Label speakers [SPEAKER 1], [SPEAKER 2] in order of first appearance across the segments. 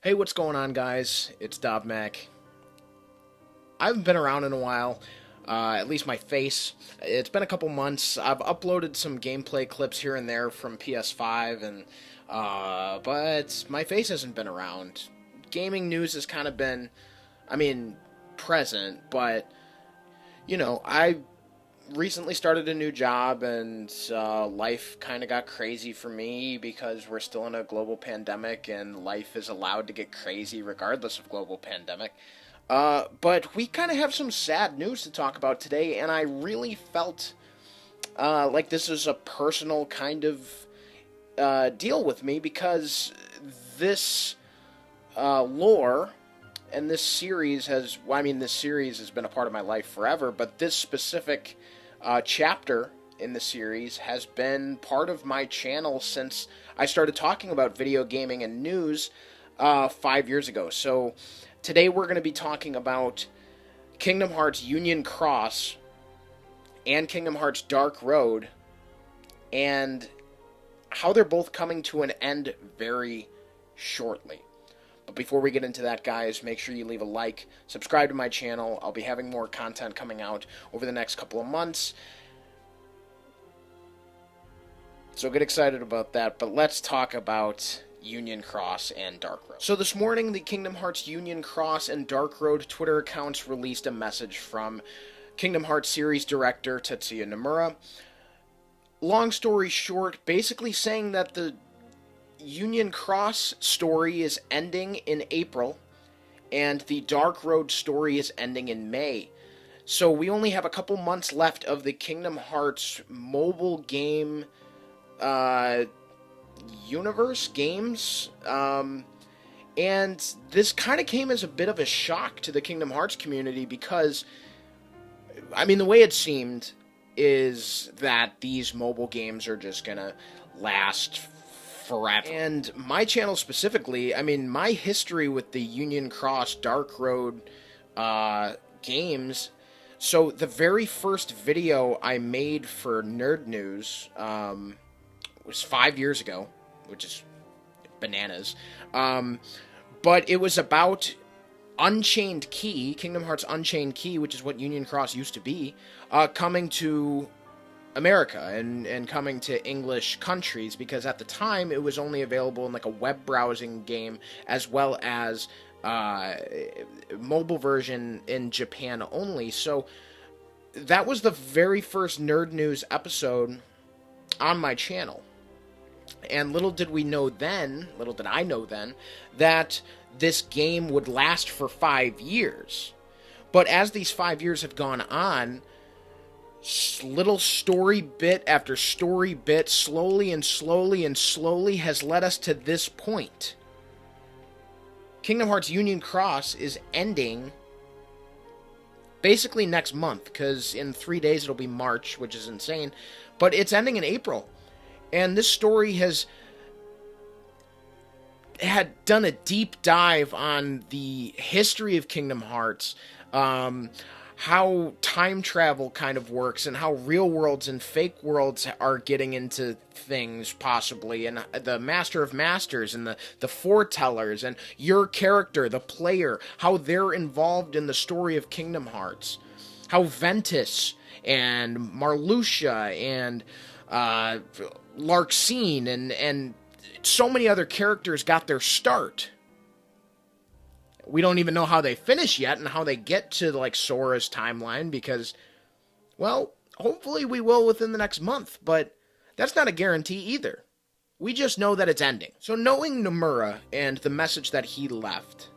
[SPEAKER 1] Hey, what's going on, guys? It's Mac. I haven't been around in a while, at least my face. It's been a couple months. I've uploaded some gameplay clips here and there from PS5, but my face hasn't been around. Gaming news has kind of been, present, but, I recently started a new job, and life kind of got crazy for me because we're still in a global pandemic, and life is allowed to get crazy regardless of global pandemic. But we kind of have some sad news to talk about today, and I really felt like this is a personal kind of deal with me because this lore and this series this series has been a part of my life forever, but this specific chapter in the series has been part of my channel since I started talking about video gaming and news 5 years ago. So today we're going to be talking about Kingdom Hearts Union Cross and Kingdom Hearts Dark Road and how they're both coming to an end very shortly. But before we get into that, guys, make sure you leave a like, subscribe to my channel. I'll be having more content coming out over the next couple of months. So get excited about that, but let's talk about Union Cross and Dark Road. So this morning, the Kingdom Hearts Union Cross and Dark Road Twitter accounts released a message from Kingdom Hearts series director Tetsuya Nomura. Long story short, basically saying that the Union Cross story is ending in April, and the Dark Road story is ending in May. So we only have a couple months left of the Kingdom Hearts mobile game universe games, and this kind of came as a bit of a shock to the Kingdom Hearts community because, the way it seemed is that these mobile games are just gonna last forever. And my channel specifically, my history with the Union Cross Dark Road games, so the very first video I made for Nerd News was 5 years ago, which is bananas. But it was about Unchained Key, Kingdom Hearts Unchained Key, which is what Union Cross used to be, coming to America and coming to English countries, because at the time it was only available in like a web browsing game as well as mobile version in Japan only. So that was the very first Nerd News episode on my channel. And little did I know then, that this game would last for 5 years. But as these 5 years have gone on, little story bit after story bit, slowly has led us to this point. Kingdom Hearts Union Cross is ending basically next month, because in 3 days it'll be March, which is insane, but it's ending in April. And this story had done a deep dive on the history of Kingdom Hearts, how time travel kind of works, and how real worlds and fake worlds are getting into things, possibly, and the Master of Masters and the Foretellers, and your character, the player, how they're involved in the story of Kingdom Hearts, how Ventus and Marluxia and Larxene and so many other characters got their start. We don't even know how they finish yet and how they get to, like, Sora's timeline because, well, hopefully we will within the next month, but that's not a guarantee either. We just know that it's ending. So knowing Nomura and the message that he left,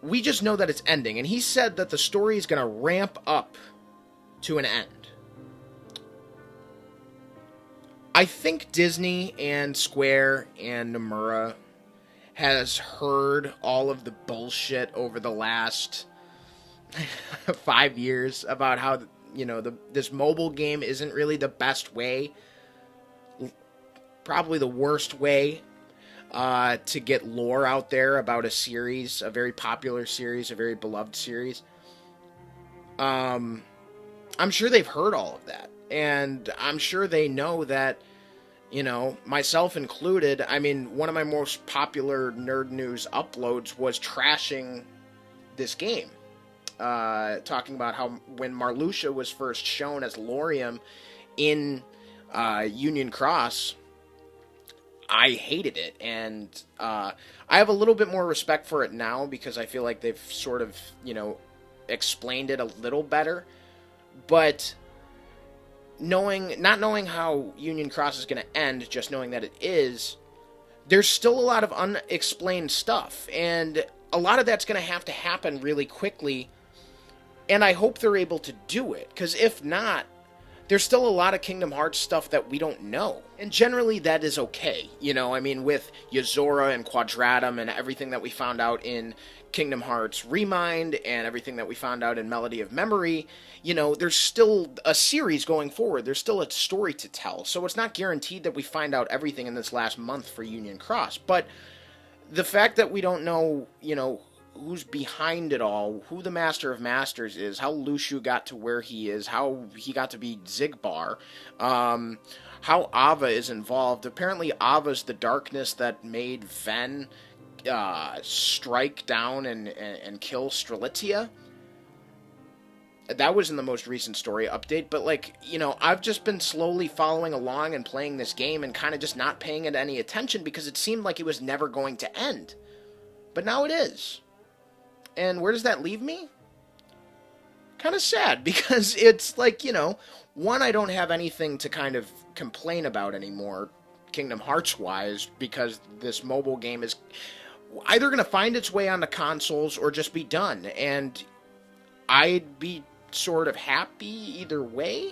[SPEAKER 1] we just know that it's ending, and he said that the story is going to ramp up to an end. I think Disney and Square and Nomura has heard all of the bullshit over the last 5 years about how, this mobile game isn't really the best way, probably the worst way to get lore out there about a series, a very popular series, a very beloved series. I'm sure they've heard all of that, and I'm sure they know that You know, myself included. I mean, one of my most popular Nerd News uploads was trashing this game. Talking about how when Marluxia was first shown as Lorium in Union Cross, I hated it, and I have a little bit more respect for it now because I feel like they've sort of, explained it a little better. But not knowing how Union Cross is going to end, just knowing that it is, there's still a lot of unexplained stuff, and a lot of that's going to happen really quickly, and I hope they're able to do it, because if not, there's still a lot of Kingdom Hearts stuff that we don't know. And generally that is okay. I mean, with Yozora and Quadratum and everything that we found out in Kingdom Hearts Remind and everything that we found out in Melody of Memory, there's still a series going forward. There's still a story to tell. So it's not guaranteed that we find out everything in this last month for Union Cross. But the fact that we don't know, who's behind it all, who the Master of Masters is, how Luxu got to where he is, how he got to be Xigbar, how Ava is involved. Apparently Ava's the darkness that made Ven strike down and kill Strelitzia. That was in the most recent story update, but I've just been slowly following along and playing this game and kind of just not paying it any attention because it seemed like it was never going to end. But now it is. And where does that leave me? Kind of sad, because it's one, I don't have anything to kind of complain about anymore, Kingdom Hearts-wise, because this mobile game is either going to find its way on the consoles or just be done, and I'd be sort of happy either way,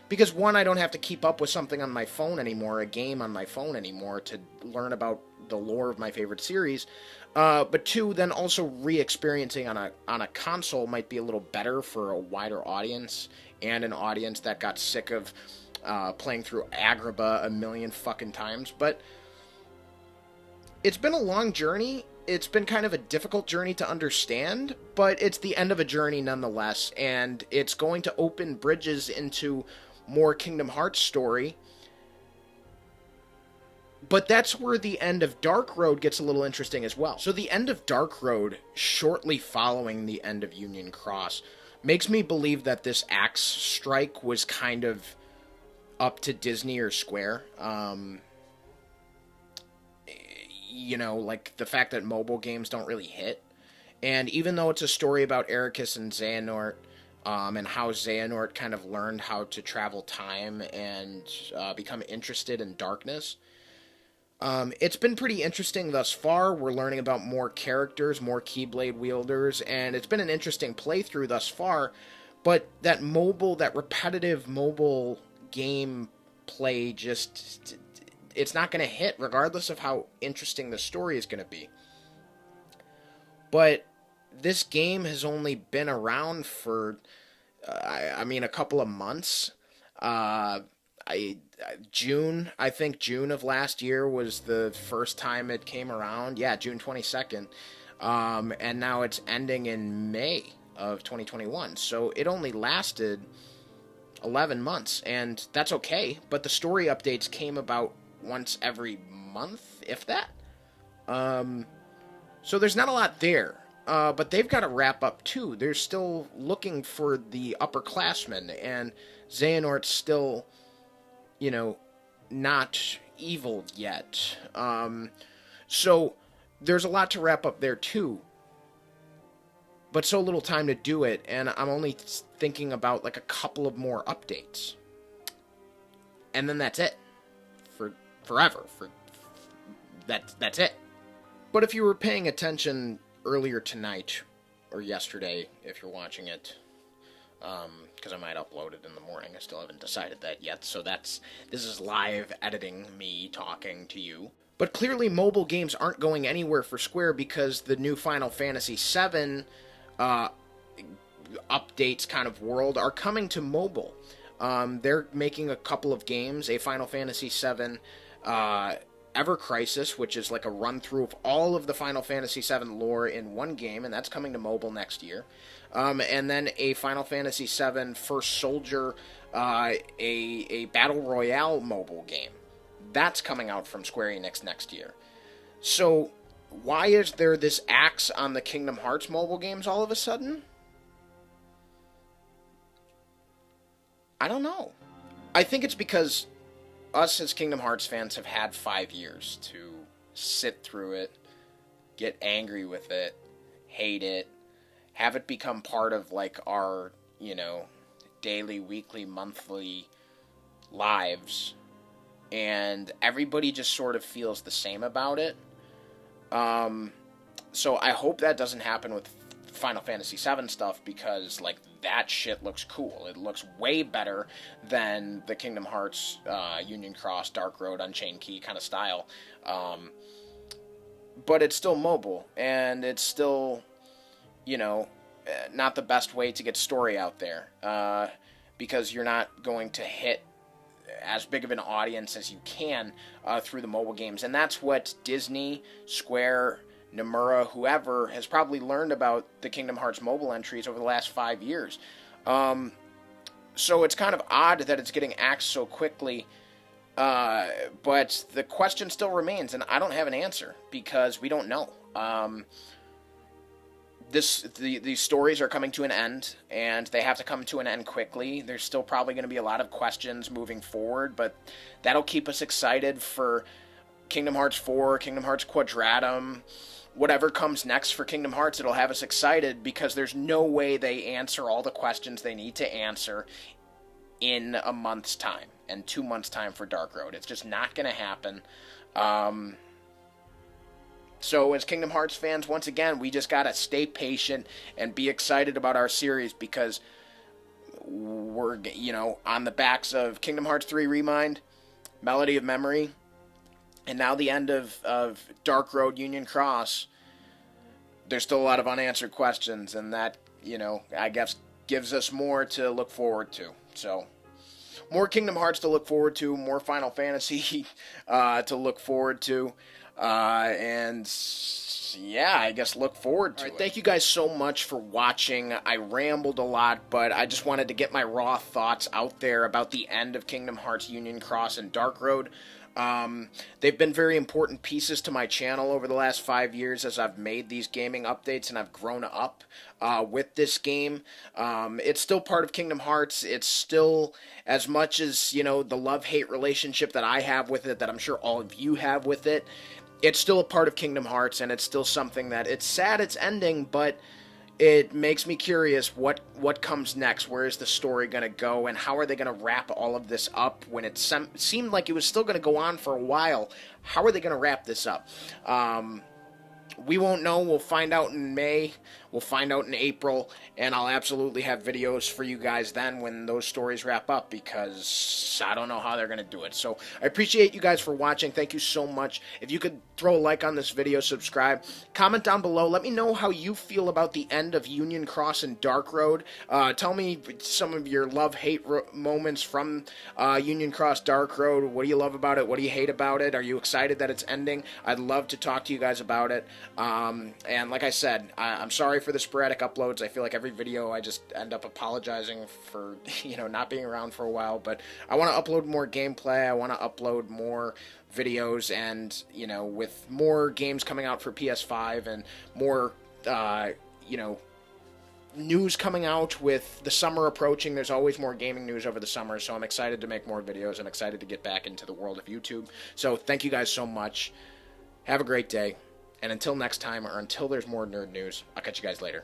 [SPEAKER 1] because one, I don't have to keep up with something on my phone anymore, a game on my phone anymore, to learn about the lore of my favorite series. But two, then also re-experiencing on a console might be a little better for a wider audience, and an audience that got sick of playing through Agrabah a million fucking times. But it's been a long journey. It's been kind of a difficult journey to understand, but it's the end of a journey nonetheless, and it's going to open bridges into more Kingdom Hearts story. But that's where the end of Dark Road gets a little interesting as well. So the end of Dark Road, shortly following the end of Union Cross, makes me believe that this axe strike was kind of up to Disney or Square. The fact that mobile games don't really hit. And even though it's a story about Ericus and Xehanort, and how Xehanort kind of learned how to travel time and become interested in darkness, it's been pretty interesting thus far. We're learning about more characters, more Keyblade wielders, and it's been an interesting playthrough thus far. But that repetitive mobile game play it's not going to hit, regardless of how interesting the story is going to be. But this game has only been around for, a couple of months. June of last year was the first time it came around. Yeah, June 22nd. And now it's ending in May of 2021. So it only lasted 11 months, and that's okay. But the story updates came about once every month, if that. So there's not a lot there. But they've got to wrap up too. They're still looking for the upperclassmen, and Xehanort's still, not evil yet. So there's a lot to wrap up there too. But so little time to do it, and I'm only thinking about a couple of more updates. And then that's it. For forever. That's it. But if you were paying attention earlier tonight, or yesterday, if you're watching it, because I might upload it in the morning. I still haven't decided that yet, so this is live editing me talking to you. But clearly mobile games aren't going anywhere for Square, because the new Final Fantasy VII updates kind of world are coming to mobile. They're making a couple of games, a Final Fantasy VII Ever Crisis, which is like a run-through of all of the Final Fantasy VII lore in one game, and that's coming to mobile next year. And then a Final Fantasy VII First Soldier, a Battle Royale mobile game. That's coming out from Square Enix next year. So why is there this axe on the Kingdom Hearts mobile games all of a sudden? I don't know. I think it's because us as Kingdom Hearts fans have had 5 years to sit through it, get angry with it, hate it, have it become part of like our, daily, weekly, monthly lives, and everybody just sort of feels the same about it. So I hope that doesn't happen with Final Fantasy VII stuff, because like that shit looks cool. It looks way better than the Kingdom Hearts Union Cross, Dark Road, Unchained Key kind of style. But it's still mobile, and it's still, not the best way to get story out there, because you're not going to hit as big of an audience as you can through the mobile games. And that's what Disney, Square, Nomura, whoever, has probably learned about the Kingdom Hearts mobile entries over the last 5 years. So it's kind of odd that it's getting axed so quickly, but the question still remains, and I don't have an answer, because we don't know. These stories are coming to an end, and they have to come to an end quickly. There's still probably going to be a lot of questions moving forward, but that'll keep us excited for Kingdom Hearts 4, Kingdom Hearts Quadratum, whatever comes next for Kingdom Hearts. It'll have us excited, because there's no way they answer all the questions they need to answer in a month's time, and 2 months' time for Dark Road. It's just not going to happen. So as Kingdom Hearts fans, once again, we just gotta stay patient and be excited about our series, because we're, on the backs of Kingdom Hearts 3 Remind, Melody of Memory, and now the end of Dark Road Union Cross. There's still a lot of unanswered questions, and that, I guess gives us more to look forward to. So, more Kingdom Hearts to look forward to, more Final Fantasy to look forward to. And yeah, I guess look forward to it. Thank you guys so much for watching. I rambled a lot, but I just wanted to get my raw thoughts out there about the end of Kingdom Hearts Union Cross and Dark Road. They've been very important pieces to my channel over the last 5 years as I've made these gaming updates and I've grown up with this game. It's still part of Kingdom Hearts. It's still, as much as, the love-hate relationship that I have with it, that I'm sure all of you have with it, it's still a part of Kingdom Hearts, and it's still something that, it's sad it's ending, but it makes me curious what comes next. Where is the story going to go, and how are they going to wrap all of this up when it seemed like it was still going to go on for a while? How are they going to wrap this up? We won't know. We'll find out in May. We'll find out in April, and I'll absolutely have videos for you guys then when those stories wrap up, because I don't know how they're going to do it. So I appreciate you guys for watching. Thank you so much. If you could throw a like on this video, subscribe, comment down below. Let me know how you feel about the end of Union Cross and Dark Road. Tell me some of your love-hate moments from Union Cross Dark Road. What do you love about it? What do you hate about it? Are you excited that it's ending? I'd love to talk to you guys about it. And like I said, I'm sorry for the sporadic uploads. I feel like every video I just end up apologizing for, not being around for a while, but I want to upload more gameplay. I want to upload more videos, and, with more games coming out for PS5 and more, news coming out with the summer approaching. There's always more gaming news over the summer, so I'm excited to make more videos. I'm excited to get back into the world of YouTube. So thank you guys so much. Have a great day. And until next time, or until there's more nerd news, I'll catch you guys later.